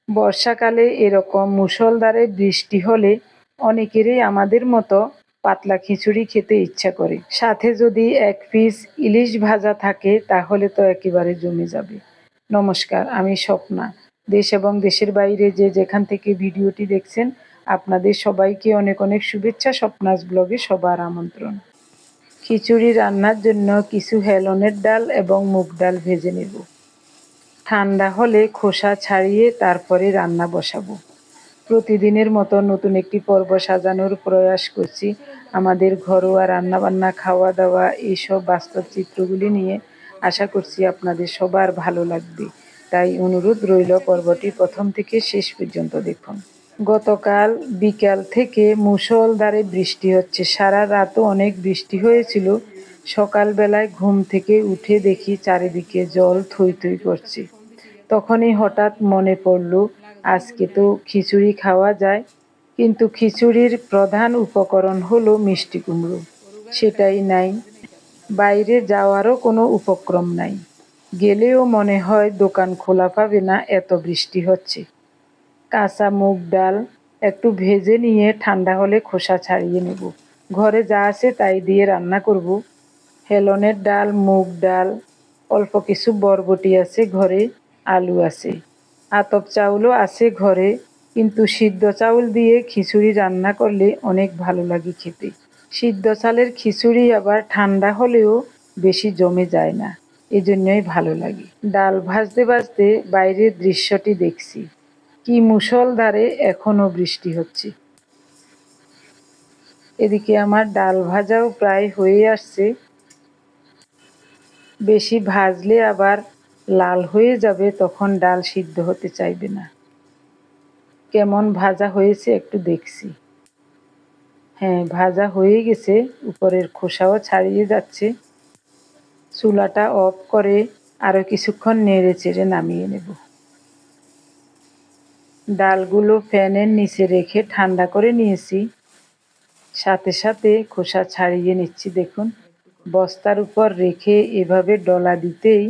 বর্ষাকালে এরকম মুষলধারে বৃষ্টি হলে অনেকেরই আমাদের মতো পাতলা খিচুড়ি খেতে ইচ্ছা করে। সাথে যদি এক পিস ইলিশ ভাজা থাকে তাহলে তো একেবারে জমে যাবে। নমস্কার, আমি স্বপ্না। দেশ এবং দেশের বাইরে যে যেখান থেকে ভিডিওটি দেখছেন আপনাদের সবাইকে অনেক অনেক শুভেচ্ছা। স্বপ্নাস ব্লগে সবার আমন্ত্রণ। খিচুড়ি রান্নার জন্য কিছু হেলনের ডাল এবং মুগ ডাল ভেজে নেব। ঠান্ডা হলে খোসা ছাড়িয়ে তারপরে রান্না বসাবো। প্রতিদিনের মতো নতুন একটি পর্ব সাজানোর প্রয়াস করছি। আমাদের ঘরোয়া রান্নাবান্না, খাওয়া দাওয়া এইসব বাস্তব চিত্রগুলি নিয়ে আশা করছি আপনাদের সবার ভালো লাগবে। তাই অনুরোধ রইল পর্বটি প্রথম থেকে শেষ পর্যন্ত দেখুন। গতকাল বিকাল থেকে মুষলধারে বৃষ্টি হচ্ছে। সারা রাতও অনেক বৃষ্টি হয়েছিল। সকালবেলায় ঘুম থেকে উঠে দেখি চারিদিকে জল থই থই করছে। তখনই হঠাৎ মনে পড়ল আজকে তো খিচুড়ি খাওয়া যায়, কিন্তু খিচুড়ির প্রধান উপকরণ হলো মিষ্টি কুমড়ো। সেটাই নাই। বাইরে যাওয়ারও কোনো উপক্রম নাই। গেলেও মনে হয় দোকান খোলা পাবে না, এত বৃষ্টি হচ্ছে। কাঁচা মুগ ডাল একটু ভেজে নিয়ে ঠান্ডা হলে খোসা ছাড়িয়ে নেব। ঘরে যা আছে তাই দিয়ে রান্না করব। হেলনের ডাল, মুগ ডাল, অল্প কিছু বরবটি আছে ঘরে, আলু আছে, আতপ চাউলও আছে ঘরে। কিন্তু সিদ্ধ চাউল দিয়ে খিচুড়ি রান্না করলে অনেক ভালো লাগে খেতে। সিদ্ধ চালের খিচুড়ি আবার ঠান্ডা হলেও বেশি জমে যায় না, এজন্যই ভালো লাগে। ডাল ভাজতে ভাজতে বাইরের দৃশ্যটি দেখছি। কি মুষলধারে এখনো বৃষ্টি হচ্ছে। এদিকে আমার ডাল ভাজাও প্রায় হয়ে আসছে। বেশি ভাজলে আবার লাল হয়ে যাবে, তখন ডাল সিদ্ধ হতে চাইবে না। কেমন ভাজা হয়েছে একটু দেখছি। হ্যাঁ, ভাজা হয়ে গেছে, উপরের খোসাও ছাড়িয়ে যাচ্ছে। চুলাটা অফ করে আরও কিছুক্ষণ নেড়ে চেড়ে নামিয়ে নেব। ডালগুলো ফ্যানের নিচে রেখে ঠান্ডা করে নিয়েছি। সাথে সাথে খোসা ছাড়িয়ে নিচ্ছি। দেখুন, বস্তার উপর রেখে এভাবে ডলা দিতেই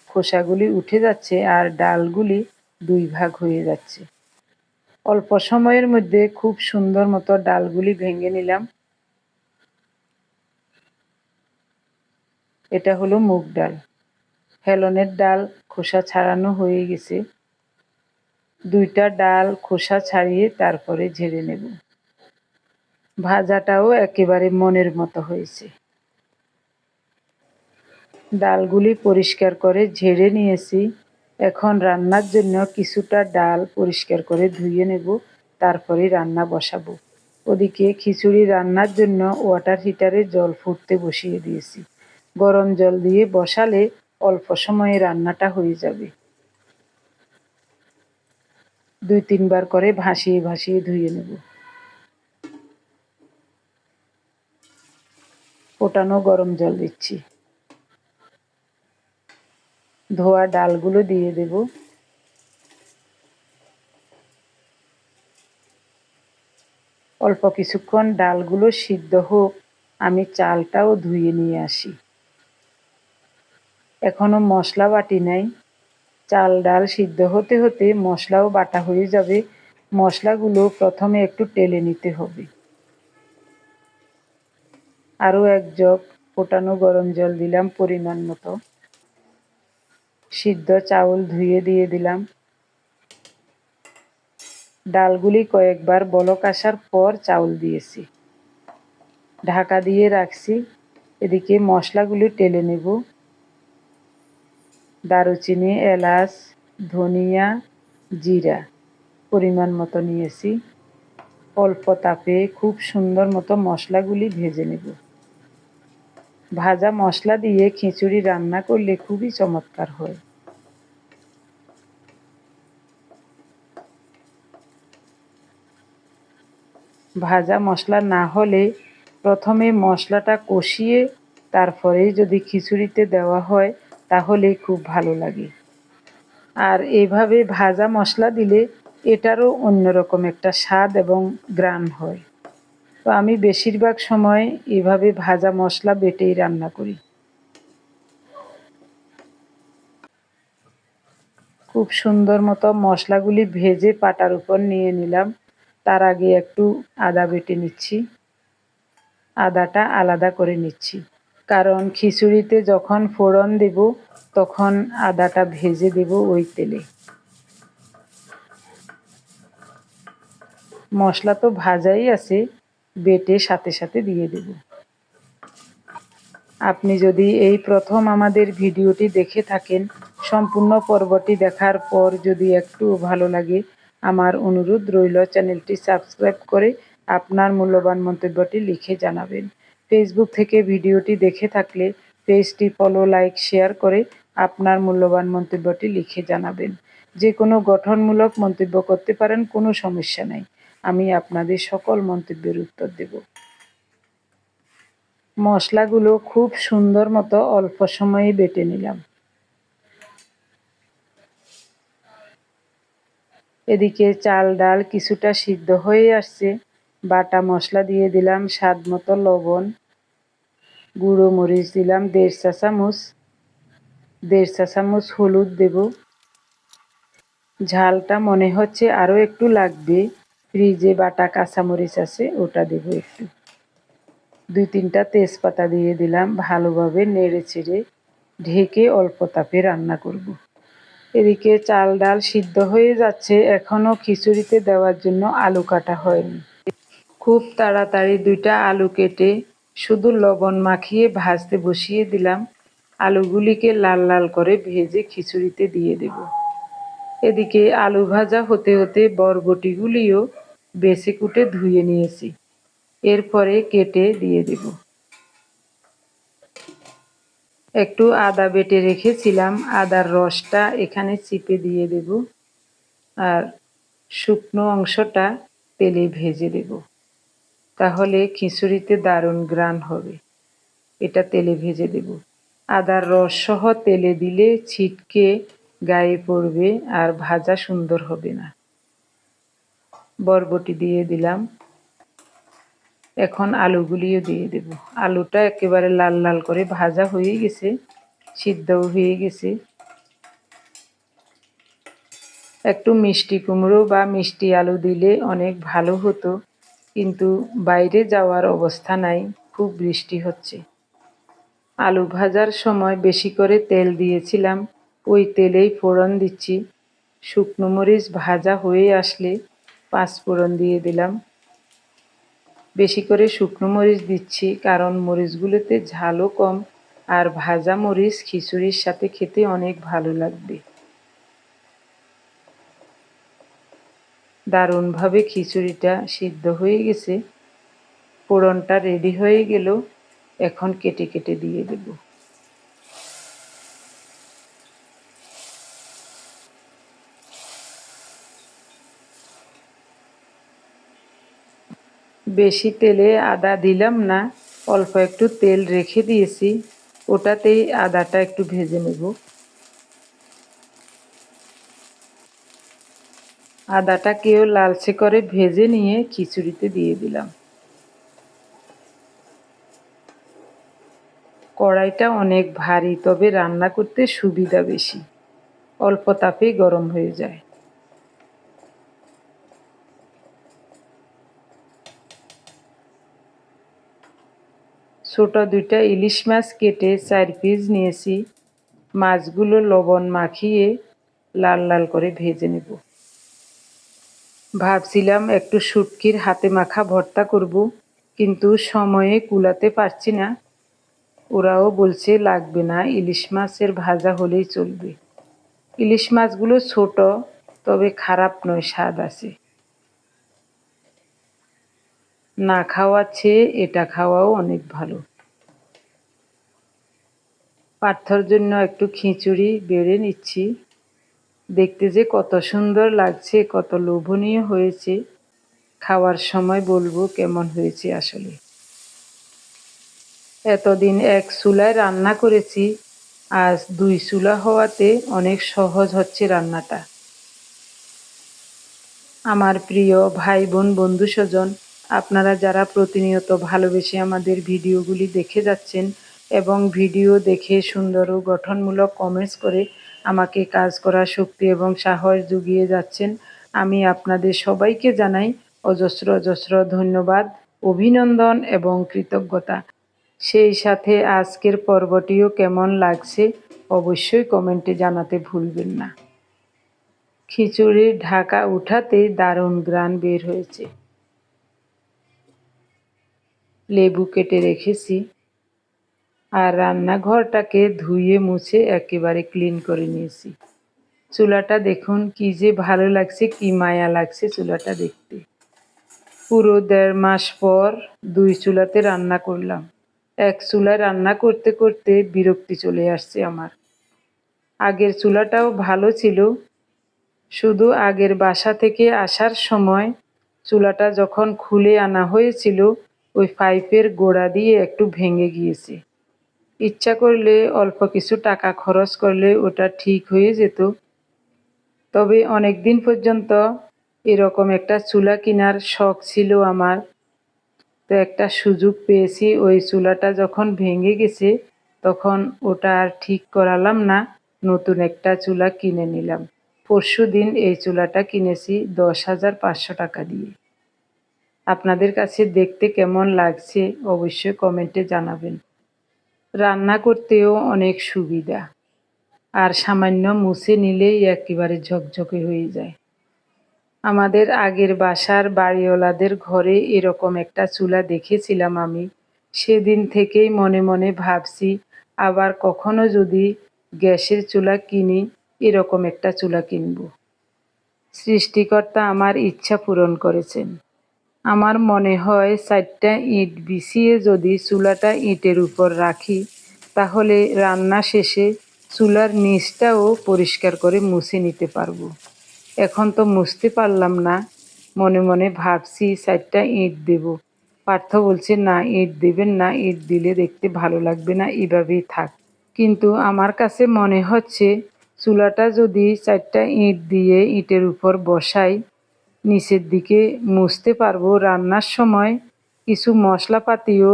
খোসাগুলি উঠে যাচ্ছে আর ডালগুলি দুই ভাগ হয়ে যাচ্ছে। অল্প সময়ের মধ্যে খুব সুন্দর মতো ডালগুলি ভেঙে নিলাম। এটা হলো মুগ ডাল। হেলনের ডাল খোসা ছাড়ানো হয়ে গেছে। দুইটা ডাল খোসা ছাড়িয়ে তারপরে ঝেড়ে নেব। ভাজাটাও একেবারে মনের মতো হয়েছে। ডালগুলি পরিষ্কার করে ঝেড়ে নিয়েছি। এখন রান্নার জন্য কিছুটা ডাল পরিষ্কার করে ধুয়ে নেব, তারপরে রান্না বসাবো। ওদিকে খিচুড়ি রান্নার জন্য ওয়াটার হিটারে জল ফুটতে বসিয়ে দিয়েছি। গরম জল দিয়ে বসালে অল্প সময়ে রান্নাটা হয়ে যাবে। 2-3 বার করে ভাসিয়ে ভাসিয়ে ধুয়ে নেব। ফোটানো গরম জল দিচ্ছি। ধোয়া ডালগুলো দিয়ে দেব। অল্প কিছুক্ষণ ডালগুলো সিদ্ধ হোক, আমি চালটাও ধুয়ে নিয়ে আসি। এখনো মশলা বাটি নাই। চাল ডাল সিদ্ধ হতে হতে মশলাও বাটা হয়ে যাবে। মশলাগুলো প্রথমে একটু টেলে নিতে হবে। আরও 1 জগ ফোটানো গরম জল দিলাম পরিমাণ মতো। সিদ্ধ চাউল ধুয়ে দিয়ে দিলাম। ডালগুলি কয়েকবার বলক আসার পর চাউল দিয়েছি। ঢাকা দিয়ে রাখছি। এদিকে মশলাগুলি টেলে নেব। দারুচিনি, এলাচ, ধনিয়া, জিরা পরিমাণ মতো নিয়েছি। অল্প তাপে খুব সুন্দর মতো মশলাগুলি ভেজে নেব। ভাজা মশলা দিয়ে খিচুড়ি রান্না করলে খুবই চমৎকার হয়। ভাজা মশলা না হলে প্রথমে মশলাটা কষিয়ে তারপরে যদি খিচুড়িতে দেওয়া হয় তাহলে খুব ভালো লাগে। আর এইভাবে ভাজা মশলা দিলে এটারও অন্যরকম একটা স্বাদ এবং ঘ্রাণ হয়। তো আমি বেশিরভাগ সময় এভাবে ভাজা মশলা বেটেই রান্না করি। খুব সুন্দর মতো মশলাগুলি ভেজে পাটার উপর নিয়ে নিলাম। তার আগে একটু আদা বেটে নিচ্ছি, আদাটা আলাদা করে নিচ্ছি, কারণ খিচুড়িতে যখন ফোড়ন দেব তখন আদাটা ভেজে দেব ওই তেলে। মশলা তো ভাজাই আছে, বেটে সাথে সাথে দিয়ে দেব। আপনি যদি এই প্রথম আমাদের ভিডিওটি দেখে থাকেন, সম্পূর্ণ পর্বটি দেখার পর যদি একটু ভালো লাগে, আমার অনুরোধ রইল চ্যানেলটি সাবস্ক্রাইব করে আপনার মূল্যবান মন্তব্যটি লিখে জানাবেন। ফেসবুক থেকে ভিডিওটি দেখে থাকলে পেজটি ফলো, লাইক, শেয়ার করে আপনার মূল্যবান মন্তব্যটি লিখে জানাবেন। যে কোনো গঠনমূলক মন্তব্য করতে পারেন, কোনো সমস্যা নাই। আমি আপনাদের সকল মন্তব্যের উত্তর দেব। মশলাগুলো খুব সুন্দর মতো অল্প সময়ে বেটে নিলাম। এদিকে চাল ডাল কিছুটা সিদ্ধ হয়ে আসছে, বাটা মশলা দিয়ে দিলাম স্বাদ মতো লবণ, গুঁড়ো মরিচ দিলাম 1.5 চা চামচ, 1.5 চা চামচ হলুদ দেব। ঝালটা মনে হচ্ছে আরও একটু লাগবে, ফ্রিজে বাটা কাঁচামরিচ আছে ওটা দেব একটু। 2-3টা তেজপাতা দিয়ে দিলাম, ভালোভাবে নেড়ে চেড়ে ঢেকে অল্প তাপে রান্না করব। এদিকে চাল ডাল সিদ্ধ হয়ে যাচ্ছে, এখনও খিচুড়িতে দেওয়ার জন্য আলু কাটা হয়নি। খুব তাড়াতাড়ি 2টা আলু কেটে শুধু লবণ মাখিয়ে ভাজতে বসিয়ে দিলাম। আলুগুলিকে লাল লাল করে ভেজে খিচুড়িতে দিয়ে দেব। এদিকে আলু ভাজা হতে হতে বরবটিগুলিও বেছে কুটে ধুয়ে নিয়েছি, এরপরে কেটে দিয়ে দেব। একটু আদা বেটে রেখেছিলাম, আদার রসটা এখানে চিপে দিয়ে দেব, আর শুকনো অংশটা তেলে ভেজে দেব, তাহলে খিচুড়িতে দারুণ ঘ্রাণ হবে। এটা তেলে ভেজে দেব। আদার রস সহ তেলে দিলে ছিটকে গায়ে পড়বে আর ভাজা সুন্দর হবে না। বরবটি দিয়ে দিলাম, এখন আলুগুলিও দিয়ে দেব। আলুটা একেবারে লাল লাল করে ভাজা হয়ে গেছে, সিদ্ধও হয়ে গেছে। একটু মিষ্টি কুমড়ো বা মিষ্টি আলু দিলে অনেক ভালো হতো, কিন্তু বাইরে যাওয়ার অবস্থা নাই, খুব বৃষ্টি হচ্ছে। আলু ভাজার সময় বেশি করে তেল দিয়েছিলাম, ওই তেলেই ফোড়ন দিচ্ছি। শুকনো মরিচ ভাজা হয়ে আসলে 5 ফোড়ন দিয়ে দিলাম। বেশি করে শুকনো মরিচ দিচ্ছি কারণ মরিচগুলোতে ঝালও কম, আর ভাজা মরিচ খিচুড়ির সাথে খেতে অনেক ভালো লাগবে। দারুণভাবে খিচুড়িটা সিদ্ধ হয়ে গেছে, ফোড়নটা রেডি হয়ে গেল, এখন কেটে কেটে দিয়ে দেব। বেশি তেলে আদা দিলাম না, অল্প একটু তেল রেখে দিয়েছি, ওটাতেই আদাটা একটু ভেজে নেব। আদাটাকেও লালচে করে ভেজে নিয়ে খিচুড়িতে দিয়ে দিলাম। কড়াইটা অনেক ভারী, তবে রান্না করতে সুবিধা বেশি, অল্প তাপেই গরম হয়ে যায়। ছোট 2টা ইলিশ মাছ কেটে 4 পিস নিয়েছি, মাছগুলো লবণ মাখিয়ে লাল লাল করে ভেজে নেব। ভাবছিলাম একটু শুটকির হাতে মাখা ভর্তা করব, কিন্তু সময়ে কুলাতে পারছি না। ওরাও বলছে লাগবে না, ইলিশ মাছের ভাজা হলেই চলবে। ইলিশ মাছগুলো ছোট, তবে খারাপ নয়, স্বাদ আছে। না খাওয়ার চেয়ে এটা খাওয়াও অনেক ভালো। পার্থর জন্য একটু খিচুড়ি বেড়ে নিচ্ছি। দেখতে যে কত সুন্দর লাগছে, কত লোভনীয় হয়েছে, খাওয়ার সময় বলবো কেমন হয়েছে আসলে। এতদিন এক চুলায় রান্না করেছি, আজ 2 চুলা হওয়াতে অনেক সহজ হচ্ছে রান্নাটা। আমার প্রিয় ভাই বোন বন্ধু স্বজন, আপনারা যারা প্রতিনিয়ত ভালোবেসে আমাদের ভিডিওগুলি দেখে যাচ্ছেন এবং ভিডিও দেখে সুন্দর ও গঠনমূলক কমেন্টস করে আমাকে কাজ করার শক্তি এবং সাহস জুগিয়ে যাচ্ছেন। আমি আপনাদের সবাইকে জানাই অজস্র অজস্র ধন্যবাদ, অভিনন্দন এবং কৃতজ্ঞতা। সেই সাথে আজকের পর্বটিও কেমন লাগছে অবশ্যই কমেন্টে জানাতে ভুলবেন না। খিচুড়ির ঢাকা উঠাতেই দারুণ ঘ্রাণ বের হয়েছে। লেবু কেটে রেখেছি আর রান্নাঘরটাকে ধুয়ে মুছে একেবারে ক্লিন করে নিয়েছি। চুলাটা দেখুন কি যে ভালো লাগছে, কি মায়া লাগছে চুলাটা দেখতে। পুরো 1.5 মাস পর 2 চুলাতে রান্না করলাম। এক চুলায় রান্না করতে করতে বিরক্তি চলে আসছে আমার। আগের চুলাটাও ভালো ছিল, শুধু আগের বাসা থেকে আসার সময় চুলাটা যখন খুলে আনা হয়েছিল ওই পাইপের গোড়া দিয়ে একটু ভেঙে গিয়েছে। ইচ্ছা করলে অল্প কিছু টাকা খরচ করলে ওটা ঠিক হয়ে যেত। তবে অনেক দিন পর্যন্ত এরকম একটা চুলা কেনার শখ ছিল আমার। তো একটা সুযোগ পেয়েছি, ওই চুলাটা যখন ভেঙে গেছে তখন ওটা আর ঠিক করালাম না, নতুন একটা চুলা কিনে নিলাম। পরশুদিন এই চুলাটা কিনেছি 10,500 টাকা দিয়ে। আপনাদের কাছে দেখতে কেমন লাগছে অবশ্যই কমেন্টে জানাবেন। রান্না করতেও অনেক সুবিধা, আর সামান্য মুছে নিলেই একেবারে ঝকঝকে হয়ে যায়। আমাদের আগের বাসার বাড়িওয়ালাদের ঘরে এরকম একটা চুলা দেখেছিলাম আমি। সেদিন থেকেই মনে মনে ভাবছি আবার কখনো যদি গ্যাসের চুলা কিনি এরকম একটা চুলা কিনব। সৃষ্টিকর্তা আমার ইচ্ছা পূরণ করেছেন। আমার মনে হয় 4টা ইট বিছিয়ে যদি চুলাটা ইটের উপর রাখি তাহলে রান্না শেষে চুলার নিচটাও পরিষ্কার করে মুছে নিতে পারবো। এখন তো মুছতে পারলাম না, মনে মনে ভাবছি 4টা ইট দেব। পার্থ বলছে না, ইট দেবেন না, ইট দিলে দেখতে ভালো লাগবে না, এভাবেই থাক। কিন্তু আমার কাছে মনে হচ্ছে চুলাটা যদি 4টা ইট দিয়ে ইটের উপর বসাই নিচের দিকে মুছতে পারবো। রান্নার সময় কিছু মশলাপাতিও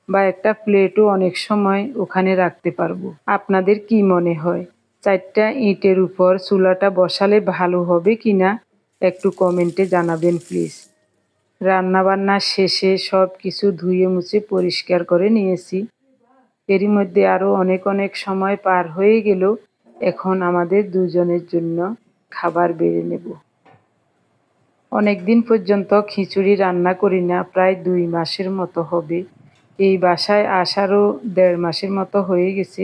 বা একটা প্লেটও অনেক সময় ওখানে রাখতে পারবো। আপনাদের কি মনে হয় 4টা ইটের উপর চুলাটা বসালে ভালো হবে কি না একটু কমেন্টে জানাবেন প্লিজ। রান্নাবান্না শেষে সব কিছু ধুয়ে মুছে পরিষ্কার করে নিয়েছি। এরই মধ্যে আরও অনেক অনেক সময় পার হয়ে গেল। এখন আমাদের দুজনের জন্য খাবার বেড়ে নেব। অনেক দিন পর্যন্ত খিচুড়ি রান্না করি না, প্রায় 2 মাসের মতো হবে। এই বাসায় আসারও 1.5 মাসের মতো হয়ে গেছে।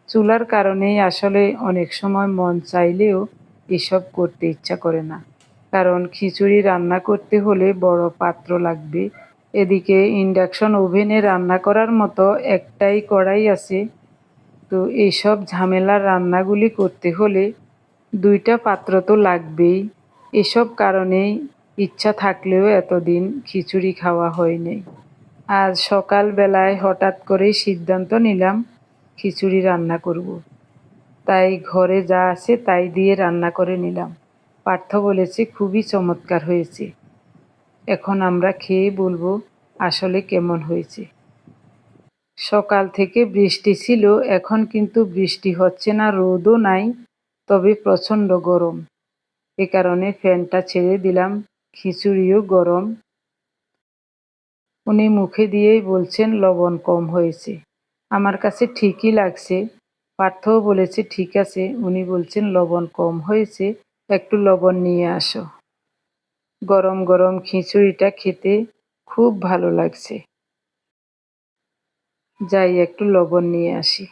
চুলার কারণেই আসলে অনেক সময় মন চাইলেও এসব করতে ইচ্ছা করে না, কারণ খিচুড়ি রান্না করতে হলে বড় পাত্র লাগবে। এদিকে ইন্ডাকশন ওভেনে রান্না করার মতো একটাই কড়াই আছে। তো এইসব ঝামেলার রান্নাগুলি করতে হলে 2টা পাত্র তো লাগবেই। এসব কারণেই ইচ্ছা থাকলেও এতদিন খিচুড়ি খাওয়া হয়নি। আজ সকালবেলায় হঠাৎ করেই সিদ্ধান্ত নিলাম খিচুড়ি রান্না করব। তাই ঘরে যা আছে তাই দিয়ে রান্না করে নিলাম। পার্থ বলেছে খুবই চমৎকার হয়েছে। এখন আমরা খেয়ে বলবো আসলে কেমন হয়েছে। সকাল থেকে বৃষ্টি ছিল, এখন কিন্তু বৃষ্টি হচ্ছে না, রোদও নাই, তবে প্রচণ্ড গরম। এ কারণে ফ্যানটা ছেড়ে দিলাম। খিচুড়িও গরম। উনি মুখে দিয়েই বলছেন লবণ কম হয়েছে। আমার কাছে ঠিকই লাগছে। পার্থও বলেছে ঠিক আছে, উনি বলছেন লবণ কম হয়েছে, একটু লবণ নিয়ে আসো। গরম গরম খিচুড়িটা খেতে খুব ভালো লাগছে। যাই একটু লবণ নিয়ে আসি।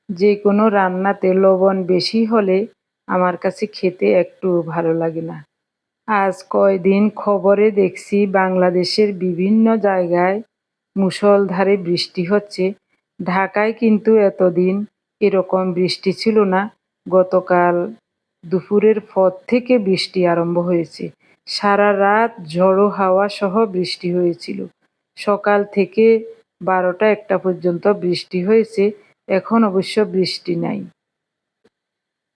যে কোনো রান্নাতে লবণ বেশি হলে আমার কাছে খেতে একটু ভালো লাগে না। আজ কয়দিন খবরে দেখছি বাংলাদেশের বিভিন্ন জায়গায় মুষলধারে বৃষ্টি হচ্ছে। ঢাকায় কিন্তু এতদিন এরকম বৃষ্টি ছিল না। গতকাল দুপুরের পর থেকে বৃষ্টি আরম্ভ হয়েছে। সারা রাত ঝড়ো হাওয়া সহ বৃষ্টি হয়েছিল। সকাল থেকে 12টা-1টা পর্যন্ত বৃষ্টি হয়েছে। এখন অবশ্য বৃষ্টি নাই।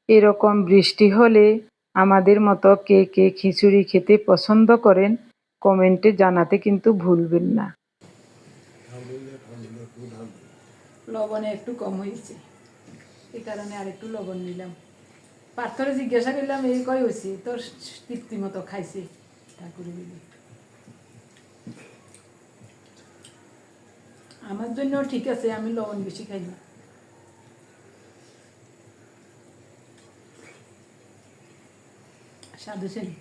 এরকম বৃষ্টি হলে আমাদের মতো কে কে খিচুড়ি খেতে পছন্দ করেন কমেন্টে জানাতে কিন্তু ভুলবেন না। লবণে একটু কম হয়েছে। এই কারণে আর একটু লবণ নিলাম। পার্থরে জিজ্ঞাসা করলাম এই কয় হয়েছে, তোর তৃপ্তি মতো খাইছে ঠাকুরের দিদি। আমার জন্য ঠিক আছে, আমি লবণ বেশি খাই না। সাধু শ্রেণী।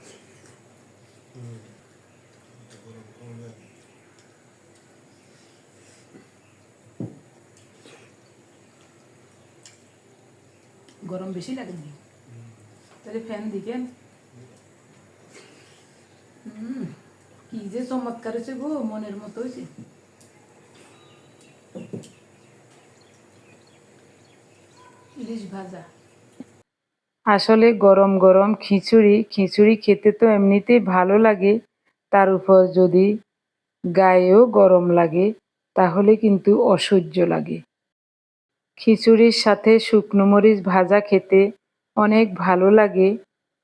গরম বেশি লাগে নাকি? তাহলে ফ্যান দিকেন। কি যে চমৎকার হয়েছে গো, মনের মতো হয়েছে। ইলিশ ভাজা। আসলে গরম গরম খিচুড়ি খেতে তো এমনিতেই ভালো লাগে, তার উপর যদি গায়েও গরম লাগে তাহলে কিন্তু অসহ্য লাগে। খিচুড়ির সাথে শুকনো মরিচ ভাজা খেতে অনেক ভালো লাগে,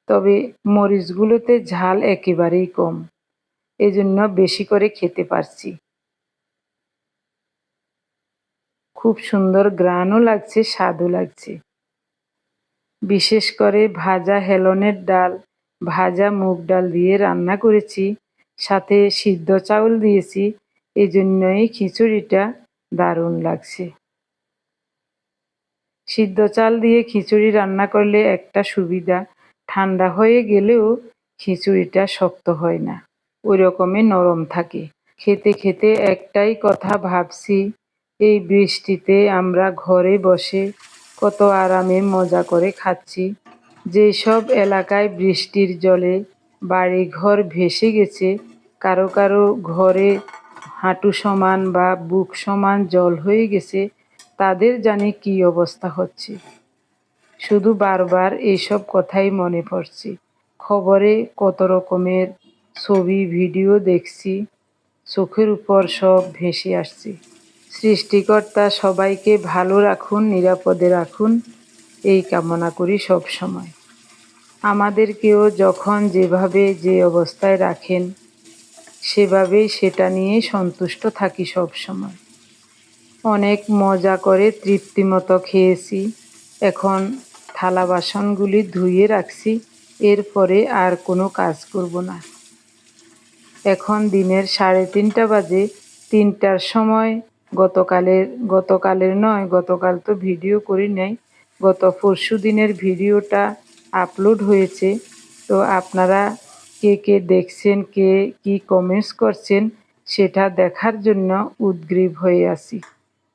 তবে মরিচগুলোতে ঝাল একেবারেই কম, এজন্য বেশি করে খেতে পারছি। খুব সুন্দর ঘ্রাণও লাগছে, স্বাদও লাগছে। বিশেষ করে ভাজা হেলনের ডাল, ভাজা মুগ ডাল দিয়ে রান্না করেছি, সাথে সিদ্ধ চাউল দিয়েছি, এজন্যই খিচুড়িটা দারুণ লাগছে। সিদ্ধ চাল দিয়ে খিচুড়ি রান্না করলে একটা সুবিধা, ঠান্ডা হয়ে গেলেও খিচুড়িটা শক্ত হয় না, ওই রকমই নরম থাকে। খেতে খেতে একটাই কথা ভাবছি, এই বৃষ্টিতে আমরা ঘরে বসে কত আরামে মজা করে খাচ্ছি। যেসব এলাকায় বৃষ্টির জলে বাড়িঘর ভেসে গেছে, কারো কারো ঘরে হাঁটু সমান বা বুক সমান জল হয়ে গেছে, তাদের জানি কী অবস্থা হচ্ছে। শুধু বারবার এইসব কথাই মনে পড়ছে। খবরে কত রকমের ছবি ভিডিও দেখছি, চোখের উপর সব ভেসে আসছে। সৃষ্টিকর্তা সবাইকে ভালো রাখুন, নিরাপদে রাখুন, এই কামনা করি সব সময়। আমাদেরকেও যখন যেভাবে যে অবস্থায় রাখেন সেভাবেই সেটা নিয়ে সন্তুষ্ট থাকি সব সময়। অনেক মজা করে তৃপ্তিমতো খেয়েছি, এখন থালা বাসনগুলি ধুয়ে রাখছি, এরপরে আর কোনো কাজ করব না। এখন দিনের 3:30 বাজে, 3টার সময় গতকাল তো ভিডিও করি নাই, গত পরশু দিনের ভিডিওটা আপলোড হয়েছে। তো আপনারা কে কে দেখছেন, কে কি কমেন্টস করছেন সেটা দেখার জন্য উদগ্রীব হয়ে আছি।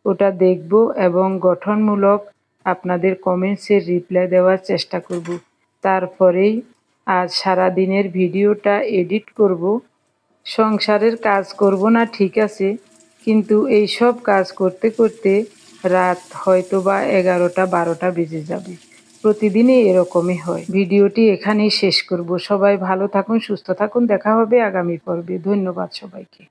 ওটা দেখব এবং গঠনমূলক আপনাদের কমেন্টসের রিপ্লাই দেওয়ার চেষ্টা করব। তারপরেই আজ সারাদিনের ভিডিওটা এডিট করব। সংসারের কাজ করব না ঠিক আছে, কিন্তু এই সব কাজ করতে করতে রাত হয়তো বা 11টা-12টা বেজে যাবে। প্রতিদিনই এরকমই হয়। ভিডিওটি এখানেই শেষ করব। সবাই ভালো থাকুন, সুস্থ থাকুন, দেখা হবে আগামী পর্বে। ধন্যবাদ সবাইকে।